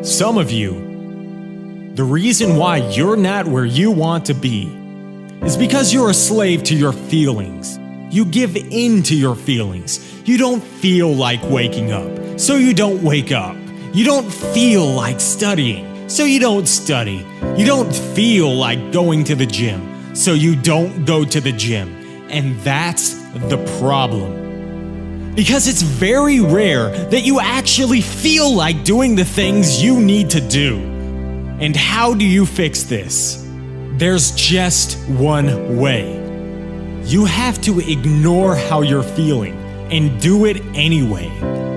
Some of you, the reason why you're not where you want to be is because you're a slave to your feelings. You give in to your feelings. You don't feel like waking up, so you don't wake up. You don't feel like studying, so you don't study. You don't feel like going to the gym, so you don't go to the gym. And that's the problem. Because it's very rare that you actually feel like doing the things you need to do. And how do you fix this? There's just one way. You have to ignore how you're feeling and do it anyway.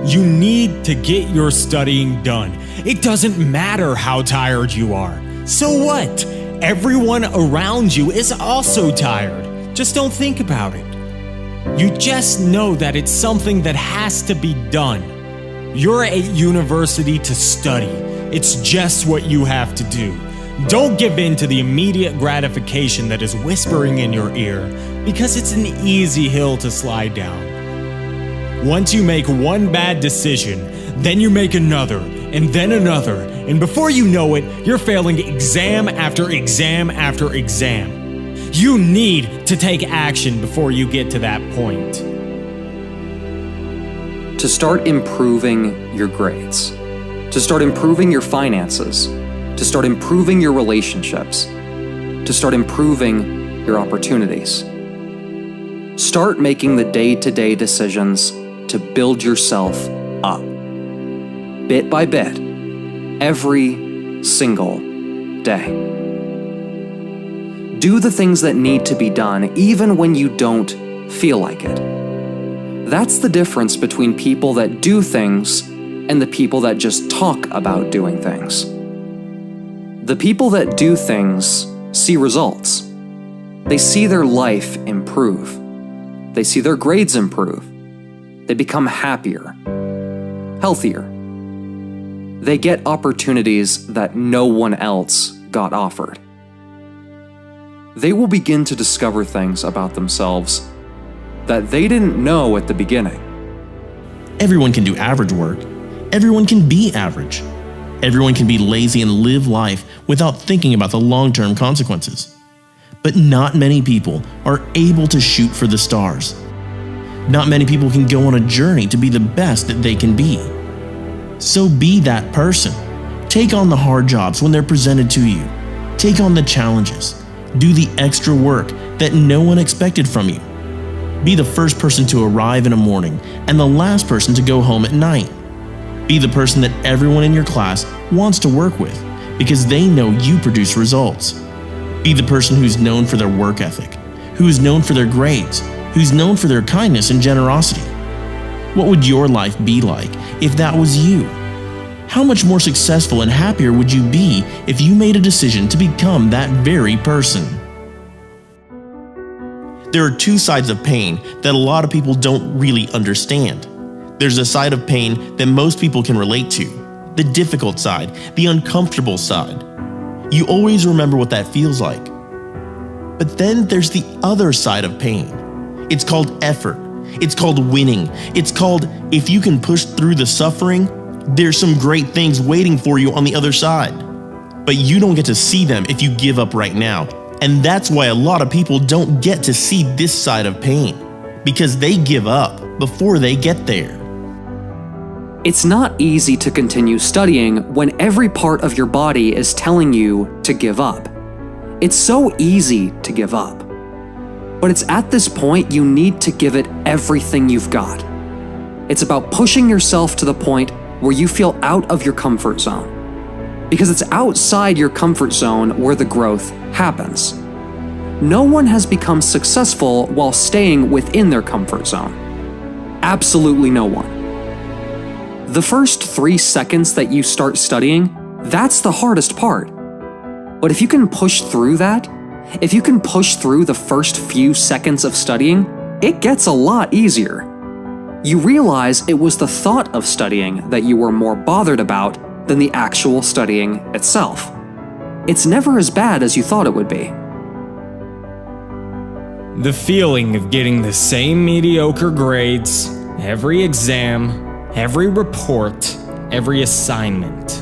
You need to get your studying done. It doesn't matter how tired you are. So what? Everyone around you is also tired. Just don't think about it. You just know that it's something that has to be done. You're at university to study. It's just what you have to do. Don't give in to the immediate gratification that is whispering in your ear, because it's an easy hill to slide down. Once you make one bad decision, then you make another, and then another, and before you know it, you're failing exam after exam after exam. You need to take action before you get to that point. To start improving your grades, to start improving your finances, to start improving your relationships, to start improving your opportunities. Start making the day-to-day decisions to build yourself up. Bit by bit, every single day. Do the things that need to be done even when you don't feel like it. That's the difference between people that do things and the people that just talk about doing things. The people that do things see results. They see their life improve. They see their grades improve. They become happier, healthier. They get opportunities that no one else got offered. They will begin to discover things about themselves that they didn't know at the beginning. Everyone can do average work. Everyone can be average. Everyone can be lazy and live life without thinking about the long-term consequences. But not many people are able to shoot for the stars. Not many people can go on a journey to be the best that they can be. So be that person. Take on the hard jobs when they're presented to you. Take on the challenges. Do the extra work that no one expected from you. Be the first person to arrive in the morning and the last person to go home at night. Be the person that everyone in your class wants to work with because they know you produce results. Be the person who's known for their work ethic, who's known for their grades, who's known for their kindness and generosity. What would your life be like if that was you? How much more successful and happier would you be if you made a decision to become that very person? There are two sides of pain that a lot of people don't really understand. There's a side of pain that most people can relate to, the difficult side, the uncomfortable side. You always remember what that feels like. But then there's the other side of pain. It's called effort. It's called winning. It's called if you can push through the suffering, there's some great things waiting for you on the other side. But you don't get to see them if you give up right now. And that's why a lot of people don't get to see this side of pain, because they give up before they get there. It's not easy to continue studying when every part of your body is telling you to give up. It's so easy to give up. But it's at this point you need to give it everything you've got. It's about pushing yourself to the point where you feel out of your comfort zone. Because it's outside your comfort zone where the growth happens. No one has become successful while staying within their comfort zone. Absolutely no one. The first 3 seconds that you start studying, that's the hardest part. But if you can push through that, if you can push through the first few seconds of studying, it gets a lot easier. You realize it was the thought of studying that you were more bothered about than the actual studying itself. It's never as bad as you thought it would be. The feeling of getting the same mediocre grades, every exam, every report, every assignment.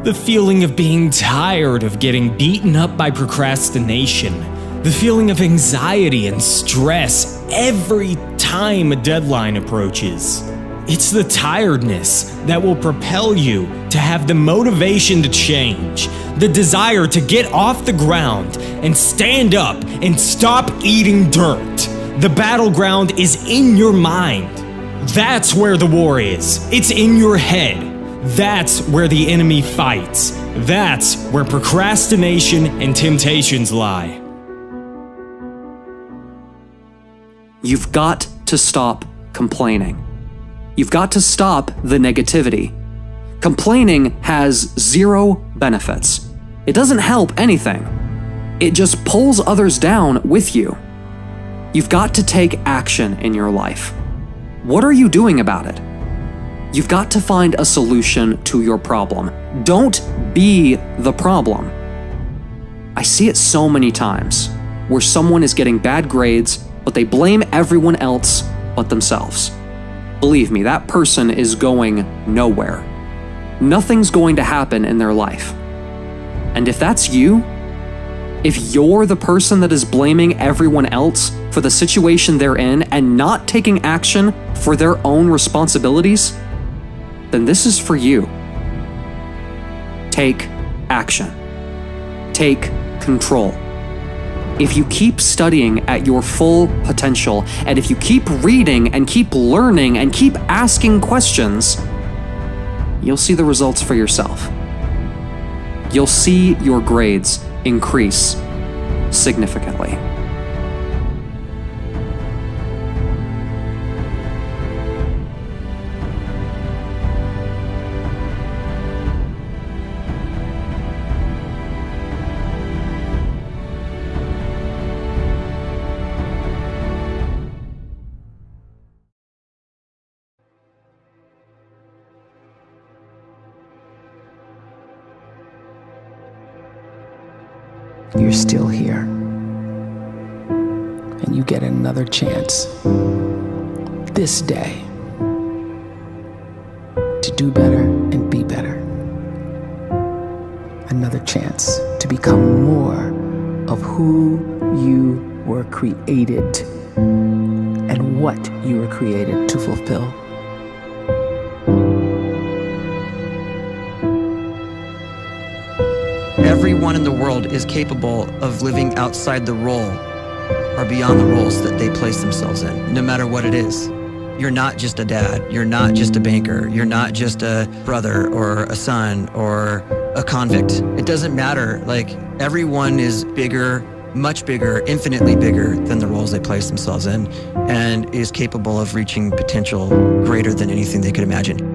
The feeling of being tired of getting beaten up by procrastination. The feeling of anxiety and stress every time a deadline approaches. It's the tiredness that will propel you to have the motivation to change, the desire to get off the ground and stand up and stop eating dirt. The battleground is in your mind. That's where the war is. It's in your head. That's where the enemy fights. That's where procrastination and temptations lie. You've got to stop complaining. You've got to stop the negativity. Complaining has zero benefits. It doesn't help anything. It just pulls others down with you. You've got to take action in your life. What are you doing about it? You've got to find a solution to your problem. Don't be the problem. I see it so many times where someone is getting bad grades, but they blame everyone else but themselves. Believe me, that person is going nowhere. Nothing's going to happen in their life. And if that's you, if you're the person that is blaming everyone else for the situation they're in and not taking action for their own responsibilities, then this is for you. Take action. Take control. If you keep studying at your full potential, and if you keep reading and keep learning and keep asking questions, you'll see the results for yourself. You'll see your grades increase significantly. You're still here, and you get another chance this day to do better and be better. Another chance to become more of who you were created and what you were created to fulfill. Everyone in the world is capable of living outside the role or beyond the roles that they place themselves in, no matter what it is. You're not just a dad, you're not just a banker, you're not just a brother or a son or a convict. It doesn't matter. Like, everyone is bigger, much bigger, infinitely bigger than the roles they place themselves in, and is capable of reaching potential greater than anything they could imagine.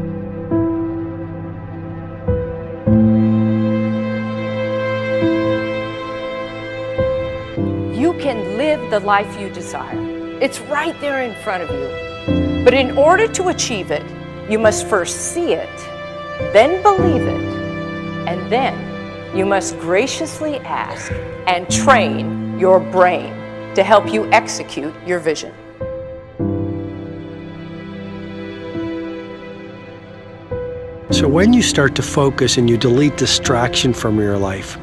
You can live the life you desire. It's right there in front of you. But in order to achieve it, you must first see it, then believe it, and then you must graciously ask and train your brain to help you execute your vision. So when you start to focus and you delete distraction from your life,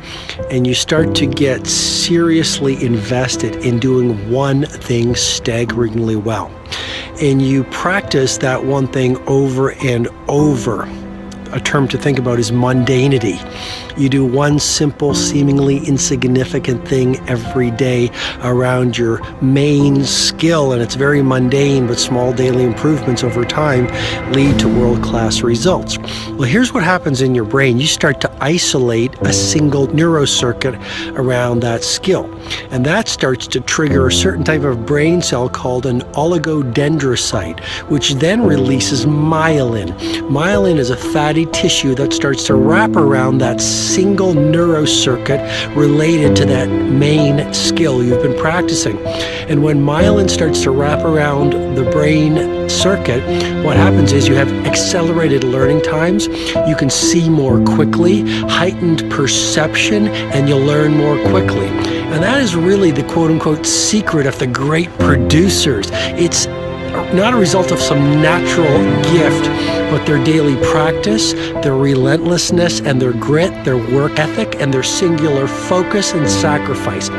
and you start to get seriously invested in doing one thing staggeringly well, and you practice that one thing over and over, a term to think about is mundanity. You do one simple, seemingly insignificant thing every day around your main skill, and it's very mundane, but small daily improvements over time lead to world-class results. Well, here's what happens in your brain. You start to isolate a single neurocircuit around that skill, and that starts to trigger a certain type of brain cell called an oligodendrocyte, which then releases myelin. Myelin is a fatty tissue that starts to wrap around that single neurocircuit related to that main skill you've been practicing. And when myelin starts to wrap around the brain circuit, what happens is you have accelerated learning times, you can see more quickly, heightened perception, and you'll learn more quickly. And that is really the quote-unquote secret of the great producers. It's not a result of some natural gift, but their daily practice, their relentlessness and their grit, their work ethic, and their singular focus and sacrifice.